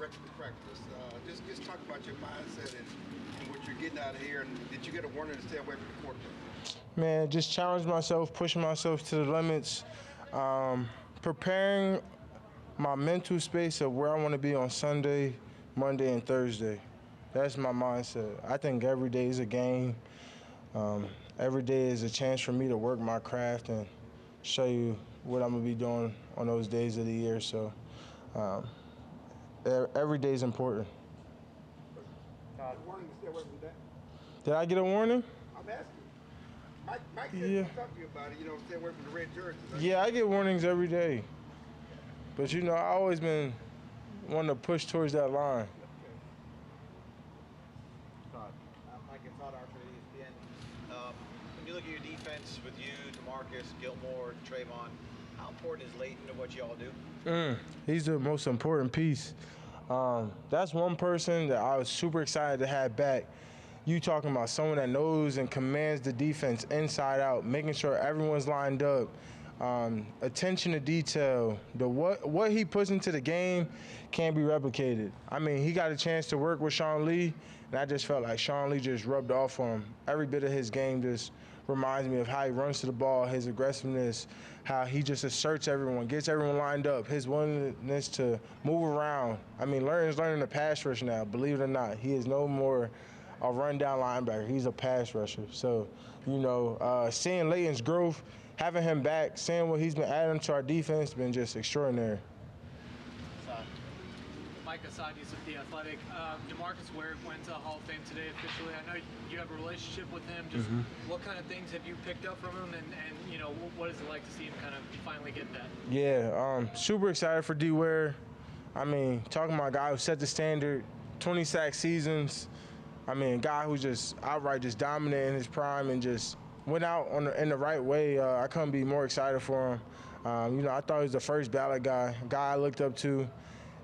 record to practice. Just talk about your mindset and what you're getting out of here. And did you get a warning to stay away from the quarterback? Man, just challenge myself, pushing myself to the limits, preparing my mental space of where I want to be on Sunday, Monday, and Thursday. That's my mindset. I think every day is a game. Every day is a chance for me to work my craft and show you what I'm going to be doing on those days of the year. So every day is important. Warning to stay away from that. Did I get a warning? I'm asking. Mike said to talk to you about it, stay away from the red jerseys. Yeah, I get warnings every day. But, I always been wanting to push towards that line. Micah Parsons for ESPN. When you look at your defense with you, DeMarcus, Gilmore, Trayvon, how important is Leighton to what you all do? He's the most important piece. That's one person that I was super excited to have back. You talking about someone that knows and commands the defense inside out, making sure everyone's lined up. Attention to detail. What he puts into the game can't be replicated. I mean, he got a chance to work with Sean Lee, and I just felt like Sean Lee just rubbed off on him. Every bit of his game just reminds me of how he runs to the ball, his aggressiveness, how he just asserts everyone, gets everyone lined up, his willingness to move around. I mean, he's learning the pass rush now, believe it or not. He is no more a run-down linebacker. He's a pass rusher. So, seeing Leighton's growth, having him back, seeing what he's been adding to our defense, been just extraordinary. Micah Parsons with The Athletic. DeMarcus Ware went to Hall of Fame today officially. I know you have a relationship with him. Just what kind of things have you picked up from him, and what is it like to see him kind of finally get that? Yeah, super excited for D. Ware. I mean, talking about a guy who set the standard, 20 sack seasons. I mean, a guy who just outright just dominated in his prime and just went out in the right way. I couldn't be more excited for him. I thought he was the first ballot guy I looked up to.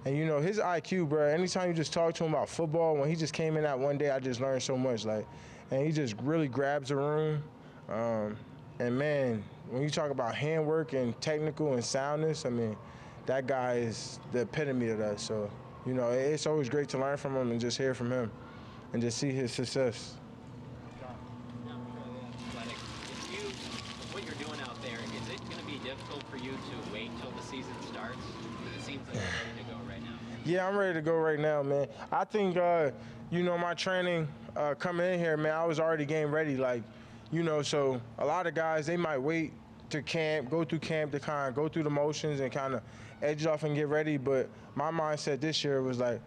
And, his IQ, bro, anytime you just talk to him about football, when he just came in that one day, I just learned so much. And he just really grabs the room. And, man, when you talk about handwork and technical and soundness, I mean, that guy is the epitome of that. So, it's always great to learn from him and just hear from him and just see his success. What you're doing out there, is it going to be difficult for you to wait till the season starts? Because it seems like you're ready to go right now. Yeah, I'm ready to go right now, man. I think, my training coming in here, man, I was already getting ready. So a lot of guys, they might wait to go through camp to kind of go through the motions and kind of edge off and get ready. But my mindset this year was like,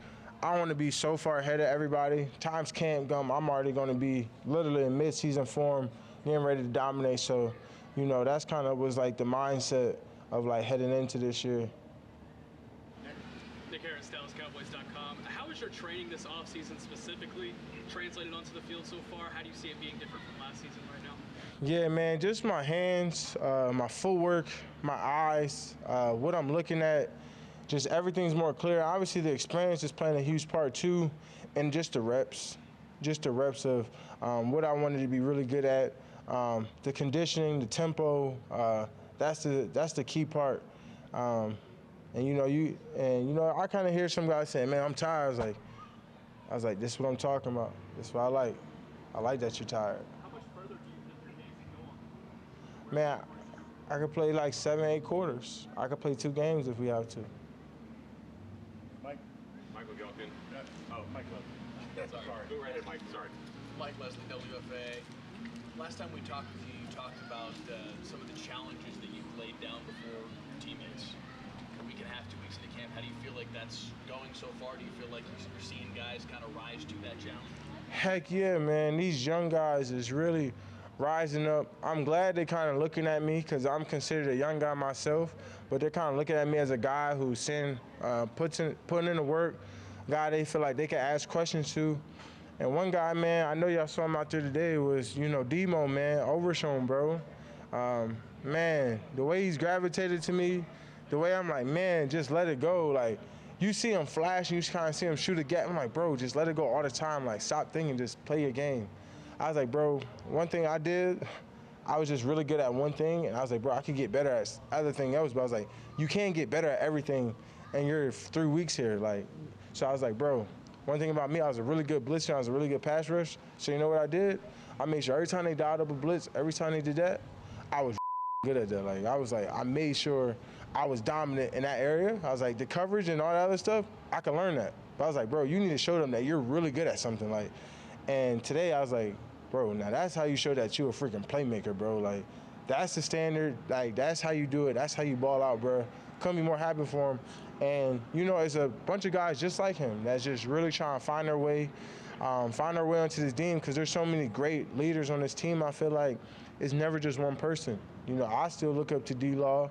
I want to be so far ahead of everybody. Times camp come, I'm already going to be literally in mid-season form, getting ready to dominate. So, that's kind of was like the mindset of heading into this year. Nick Harris, DallasCowboys.com. How is your training this offseason specifically translated onto the field so far? How do you see it being different from last season right now? Yeah, man, just my hands, my footwork, my eyes, what I'm looking at. Just everything's more clear. Obviously, the experience is playing a huge part too, and just the reps of what I wanted to be really good at, the conditioning, the tempo. That's the key part. I kind of hear some guys saying, "Man, I'm tired." I was like, "This is what I'm talking about. This is what I like. I like that you're tired." How much further do you think your days can go on? Man, I could play 7, 8 quarters. I could play 2 games if we have to. Michael Gilpin. Mike Leslie. Sorry. Go right ahead, Mike. Sorry. Mike Leslie, WFA. Last time we talked with you, you talked about some of the challenges that you've laid down before your teammates. A week and a half, 2 weeks into camp, how do you feel like that's going so far? Do you feel like you're seeing guys kind of rise to that challenge? Heck yeah, man. These young guys is really rising up. I'm glad they're kind of looking at me because I'm considered a young guy myself, but they're kind of looking at me as a guy who's putting in the work, guy they feel like they can ask questions to. And one guy, man, I know y'all saw him out there today, was, Demo, man, Overshown, bro. Man, the way he's gravitated to me, the way I'm like, man, just let it go. You see him flash and you kind of see him shoot a gap. I'm like, bro, just let it go all the time. Stop thinking, just play your game. I was like, bro, one thing I did, I was just really good at one thing, and I was like, bro, I could get better at other thing else. But I was like, you can't get better at everything, and you're 3 weeks here. So I was like, bro, one thing about me, I was a really good blitzer, I was a really good pass rush. So you know what I did? I made sure every time they dialed up a blitz, every time they did that, I was good at that. Like, I made sure I was dominant in that area. I was like, the coverage and all that other stuff, I could learn that. But I was like, bro, you need to show them that you're really good at something. Like, and today I was like, bro, now that's how you show that you're a freaking playmaker, bro. Like, that's the standard. Like, that's how you do it. That's how you ball out, bro. Couldn't be more happy for him. And, you know, it's a bunch of guys just like him that's just really trying to find their way onto this team, because there's so many great leaders on this team. I feel like it's never just one person. You know, I still look up to D-Law.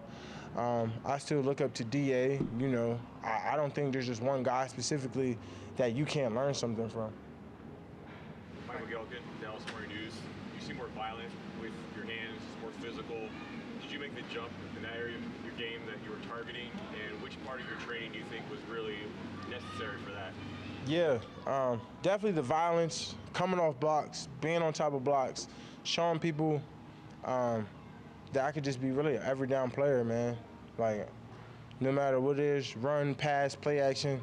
I still look up to DA. You know, I don't think there's just one guy specifically that you can't learn something from. Michael Gelkin, Dallas Morning News. You seem more violent with your hands, more physical. Did you make the jump in that area of your game that you were targeting? And which part of your training do you think was really necessary for that? Yeah, definitely the violence, coming off blocks, being on top of blocks, showing people that I could just be really an every down player, man. Like, no matter what it is, run, pass, play action,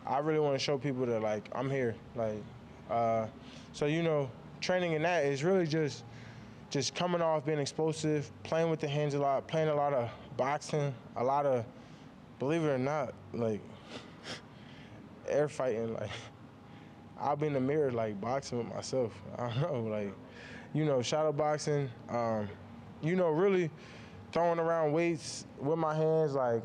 I really want to show people that, like, I'm here. Like, so, you know, training in that is really just coming off, being explosive, playing with the hands a lot, playing a lot of boxing, a lot of, believe it or not, like, air fighting. Like, I'll be in the mirror, like, boxing with myself. I don't know, like, you know, shadow boxing, you know, really throwing around weights with my hands. Like,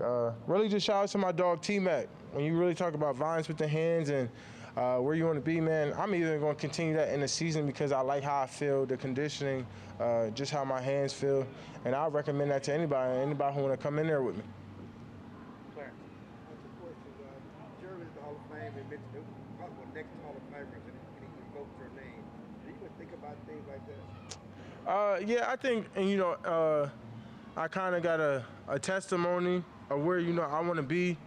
really just shout out to my dog T-Mac. When you really talk about violence with the hands and where you want to be, man, I'm even going to continue that in the season because I like how I feel, the conditioning, just how my hands feel. And I recommend that to anybody who want to come in there with me. Clarence. Jerry is the Hall of Fame and mentioned possible next Hall of Famers and he invoked your name. Do you even think about things like that? Yeah, I think, and you know, I kind of got a testimony of where, you know, I want to be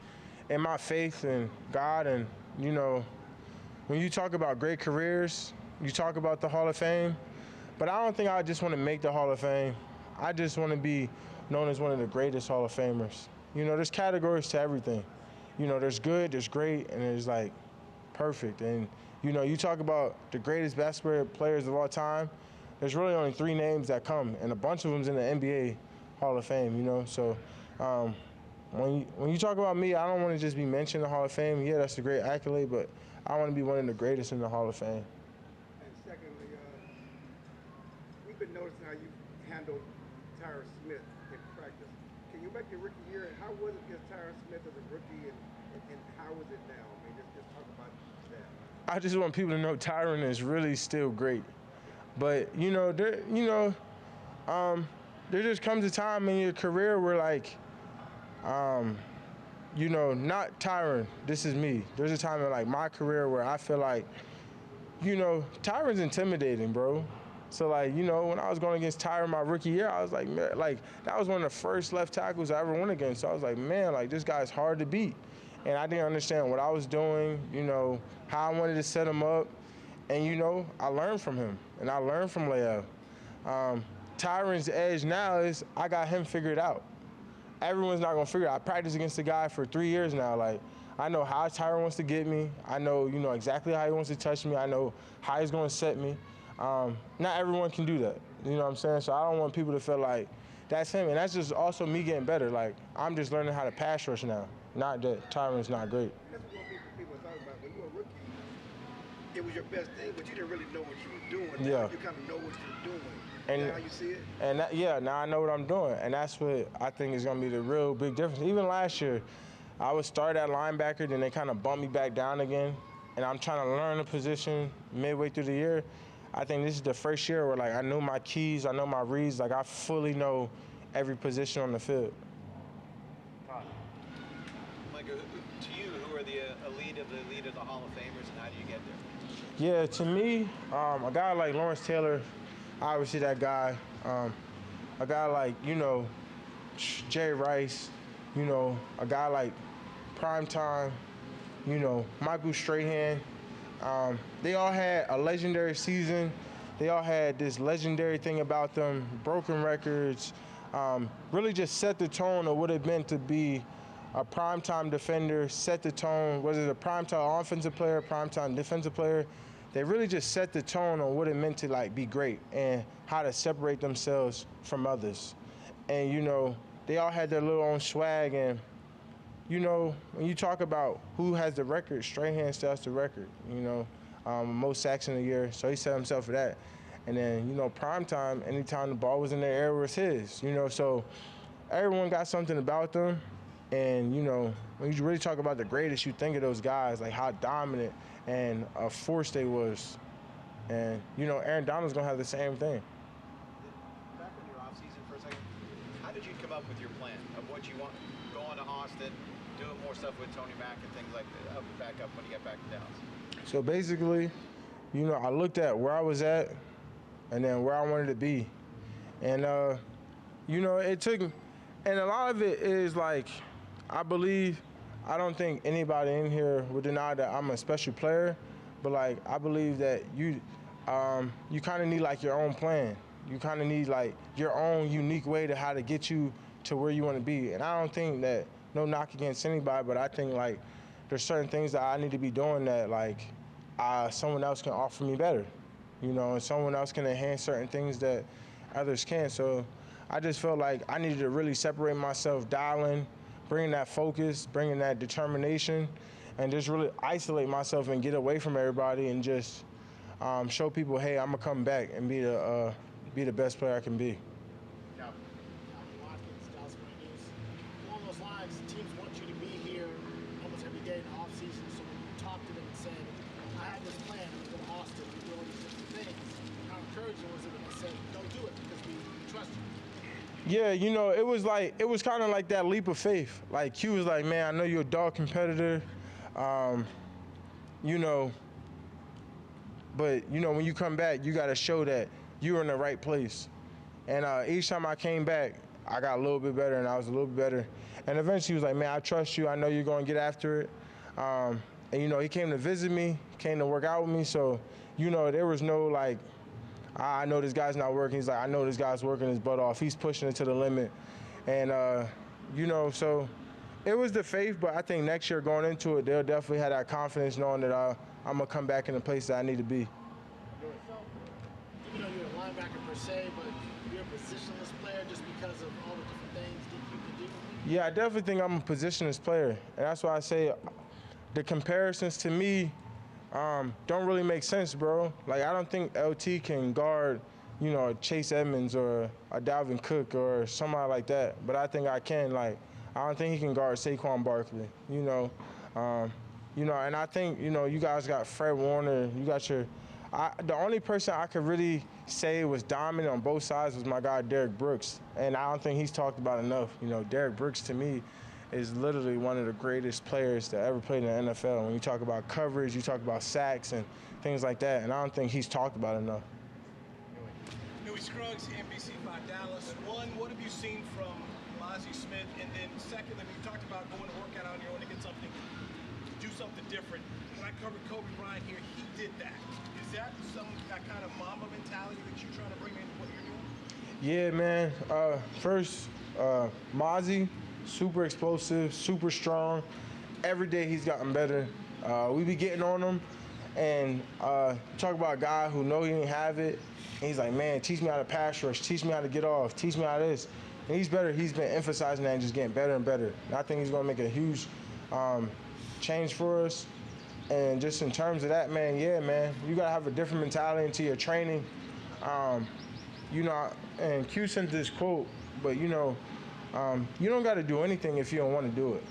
in my faith in God. And, you know, when you talk about great careers, you talk about the Hall of Fame, but I don't think I just want to make the Hall of Fame. I just want to be known as one of the greatest Hall of Famers. You know, there's categories to everything. You know, there's good, there's great, and there's like perfect. And, you know, you talk about the greatest basketball players of all time, there's really only 3 names that come, and a bunch of them's in the NBA Hall of Fame, you know? So when you talk about me, I don't want to just be mentioned in the Hall of Fame. Yeah, that's a great accolade, but I want to be one of the greatest in the Hall of Fame. And secondly, we've been noticing how you handled Tyron Smith in practice. Can you make your rookie year, and how was it against Tyron Smith as a rookie, and how is it now? I mean, just talk about that. I just want people to know Tyron is really still great. But, you know, there just comes a time in your career where, like, you know, not Tyron, this is me. There's a time in, like, my career where I feel like, you know, Tyron's intimidating, bro. So, like, you know, when I was going against Tyron my rookie year, I was like, man, like, that was one of the first left tackles I ever went against. So I was like, man, like, this guy's hard to beat. And I didn't understand what I was doing, you know, how I wanted to set him up. And, you know, I learned from him, and I learned from Leal. Tyron's edge now is I got him figured out. Everyone's not going to figure it out. I practiced against the guy for 3 years now. Like, I know how Tyron wants to get me. I know, you know, exactly how he wants to touch me. I know how he's going to set me. Not everyone can do that. You know what I'm saying? So I don't want people to feel like that's him. And that's just also me getting better. Like, I'm just learning how to pass rush now. Not that Tyron's not great. That's what people are talking about. When you were a rookie, it was your best thing, but you didn't really know what you were doing. Yeah. Now you kind of know what you're doing. And now you see it? And that, yeah, now I know what I'm doing. And that's what I think is going to be the real big difference. Even last year, I would start at linebacker, then they kind of bump me back down again. And I'm trying to learn the position midway through the year. I think this is the first year where, like, I know my keys, I know my reads. Like, I fully know every position on the field. Micah, to you, who are the elite of the Hall of Famers, and how do you get there? Yeah, to me, a guy like Lawrence Taylor, obviously that guy. A guy like, you know, Jerry Rice, you know, a guy like Primetime, you know, Michael Strahan. They all had a legendary season. They all had this legendary thing about them, broken records, really just set the tone of what it meant to be a primetime defender, set the tone, whether it's a primetime offensive player, primetime defensive player. They really just set the tone on what it meant to like be great and how to separate themselves from others. And you know, they all had their little own swag. And you know, when you talk about who has the record, Strahan still has the record. You know, most sacks in a year, so he set himself for that. And then you know, primetime, anytime the ball was in their air was his. You know, so everyone got something about them. And, you know, when you really talk about the greatest, you think of those guys, like how dominant and a force they was. And, you know, Aaron Donald's going to have the same thing. Back in your off season for a second, how did you come up with your plan of what you want, going to Austin, doing more stuff with Tony Mack and things like that, back up when you got back to Dallas? So basically, you know, I looked at where I was at and then where I wanted to be. And, you know, it took, and a lot of it is like, I don't think anybody in here would deny that I'm a special player, but like I believe that you kind of need like your own plan. You kind of need like your own unique way to how to get you to where you want to be. And I don't think that, no knock against anybody, but I think like there's certain things that I need to be doing that like someone else can offer me better, you know, and someone else can enhance certain things that others can. So I just felt like I needed to really separate myself, dialing, bringing that focus, bringing that determination, and just really isolate myself and get away from everybody and just show people, hey, I'm gonna come back and be the best player I can be. Watkins, Dallas Morning News. Along those lines, teams want you to be here almost every day in the offseason. So when you talk to them and say, I have this plan, I'm going to Austin, we do all these different things, how encouraging was it when they say, don't do it because we trust you? Yeah, you know, it was kind of like that leap of faith. Like Q was like, man, I know you're a dog competitor, you know, but you know, when you come back, you got to show that you're in the right place. And each time I came back, I got a little bit better, and I was a little bit better. And eventually, he was like, man, I trust you. I know you're going to get after it. And you know, he came to visit me, came to work out with me. So, you know, there was no like, I know this guy's not working. He's like, I know this guy's working his butt off. He's pushing it to the limit. And, you know, so it was the faith, but I think next year going into it, they'll definitely have that confidence knowing that I'm going to come back in the place that I need to be. You know, you're a linebacker per se, but you're a positionless player just because of all the different things that you can do. Yeah, I definitely think I'm a positionless player. And that's why I say the comparisons to me don't really make sense, bro. Like, I don't think LT can guard, you know, a Chase Edmonds or a Dalvin Cook or somebody like that. But I think I can. Like, I don't think he can guard Saquon Barkley, you know. And I think, you know, you guys got Fred Warner. You got the only person I could really say was dominant on both sides was my guy, Derrick Brooks. And I don't think he's talked about enough. You know, Derrick Brooks, to me, is literally one of the greatest players that ever played in the NFL. When you talk about coverage, you talk about sacks and things like that, and I don't think he's talked about enough. Newy Scruggs, NBC5 Dallas. One, what have you seen from Mazi Smith? And then secondly, we talked about going to work out on your own to get something, do something different. When I covered Kobe Bryant here, he did that. Is that that kind of Mamba mentality that you're trying to bring into what you're doing? Yeah, man. First, Mazi, super explosive, super strong. Every day he's gotten better. We be getting on him, and talk about a guy who know he didn't have it. And he's like, man, teach me how to pass rush, teach me how to get off, teach me how to this. And he's better. He's been emphasizing that and just getting better and better. And I think he's going to make a huge change for us. And just in terms of that, man, yeah, man, you got to have a different mentality into your training. You know, and Q sent this quote, but, you know, you don't got to do anything if you don't want to do it.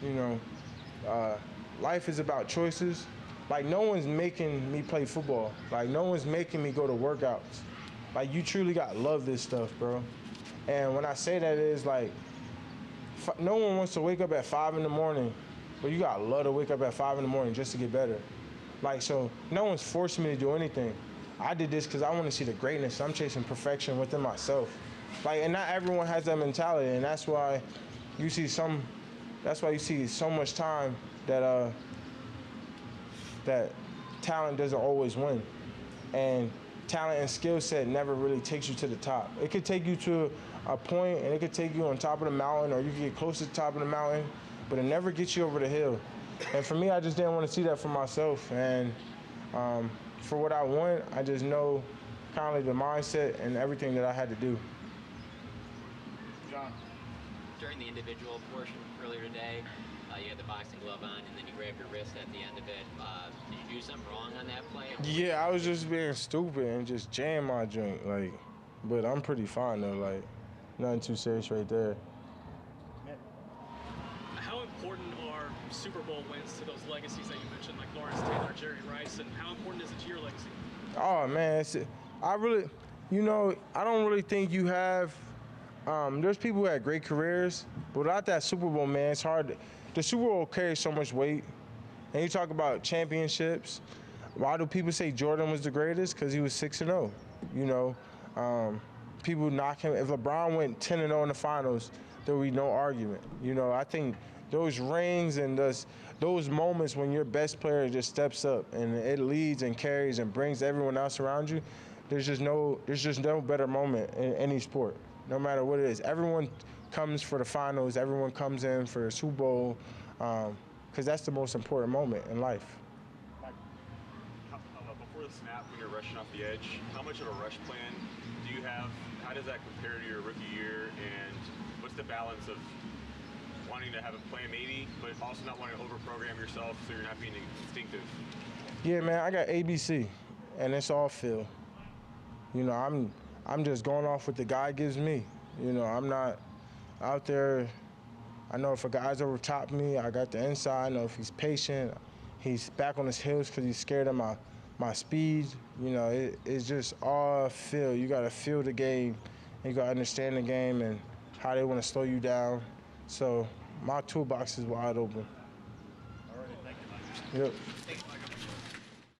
You know, life is about choices. Like, no one's making me play football. Like, no one's making me go to workouts. Like, you truly got to love this stuff, bro. And when I say that, it's like, no one wants to wake up at 5 in the morning, but you got to love to wake up at 5 in the morning just to get better. Like, so no one's forcing me to do anything. I did this because I want to see the greatness. I'm chasing perfection within myself. Like, and not everyone has that mentality, and that's why you see so much time that that talent doesn't always win. And talent and skill set never really takes you to the top. It could take you to a point, and it could take you on top of the mountain, or you can get close to the top of the mountain, but it never gets you over the hill. And for me, I just didn't want to see that for myself. And for what I want, I just know kind of the mindset and everything that I had to do. John. During the individual portion earlier today, you had the boxing glove on, and then you grabbed your wrist at the end of it. Did you do something wrong on that play? Yeah, I was just being stupid and just jammed my joint, like. But I'm pretty fine though, like, nothing too serious right there. How important are Super Bowl wins to those legacies that you mentioned, like Lawrence Taylor, Jerry Rice, and how important is it to your legacy? Oh man, I really, I don't really think you have. There's people who had great careers, but without that Super Bowl, man, it's hard. The Super Bowl carries so much weight, and you talk about championships. Why do people say Jordan was the greatest? Because he was 6-0. People knock him. If LeBron went 10-0 in the finals, there would be no argument. I think those rings and those moments when your best player just steps up and it leads and carries and brings everyone else around you, there's just no better moment in any sport, no matter what it is. Everyone comes for the finals. Everyone comes in for the Super Bowl, because that's the most important moment in life. Before the snap, when you're rushing off the edge, how much of a rush plan do you have? How does that compare to your rookie year? And what's the balance of wanting to have a plan maybe, but also not wanting to overprogram yourself so you're not being instinctive? Yeah, man, I got ABC, and it's all feel. I'm just going off what the guy gives me. I'm not out there. I know if a guy's over top me, I got the inside. I know if he's patient, he's back on his heels because he's scared of my speed. It's just all feel. You got to feel the game. You got to understand the game and how they want to slow you down. So my toolbox is wide open. All right, thank you, Mike. Yep.